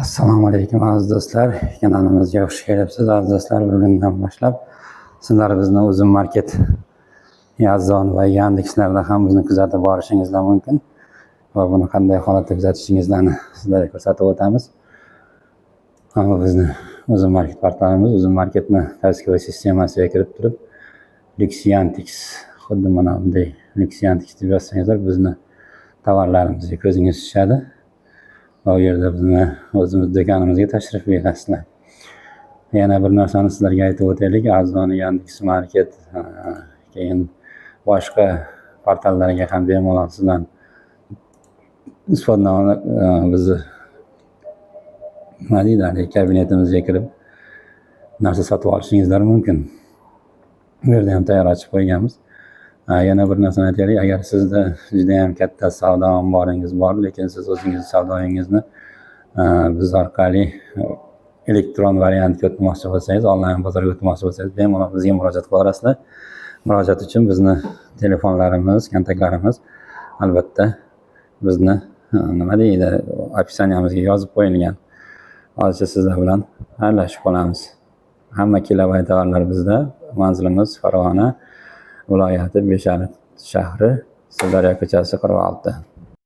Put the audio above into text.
Assalomu alaykum aziz do'stlar, kanalimizga xush kelibsiz aziz do'stlar. Bugundan boshlab sizlar bizni Uzum Market, Yazon va Yandexlarda ham bizni kuzatib borishingiz mumkin va buni qanday holatda kuzatishingizni sizlarga ko'rsatib o'tamiz. Hamma bizni Uzum Market portalimiz, Uzum Marketni tavsiya sistemasiga kirib turib, Luxyandex, xuddi mana bunday Luxyandex deb yozsangizlar bizni tovarlarimizga ko'zingiz tushadi. Bu yerda bizni o'zimiz do'konimizga tashrif buyurasizlar. Yana bir narsani sizlarga aytib o'taylik. Azon, Yandex Market, keyin boshqa portallarga ham bemalol sizdan isbotnoma bizni nima deyiladi, kabinetimizga kirib narsa sotib olishingizlar mumkin. Bu yerda ham tayyor ochib qo'yganmiz. Yana bir narsani aytaylik, agar sizda juda ham katta savdo omboringiz bor, lekin siz o'zingiz savdoyingizni biz orqali elektron variantga o'tmoqchi bo'lsangiz, onlayn bozorga o'tmoqchi bo'lsangiz, bemalol bizga murojaat qilaverasizlar. Murojaat uchun bizni telefonlarimiz, kontaktlarimiz albatta bizni nima deydi, opisaniyamizga yozib qo'yilgan. Hozircha sizlar bilan xayrlashib qolamiz. Hamma kilobayt tovarlar bizda. Manzilimiz Farg'ona viloyati Beshariq shahri, Sirdaryo ko'chasi 46.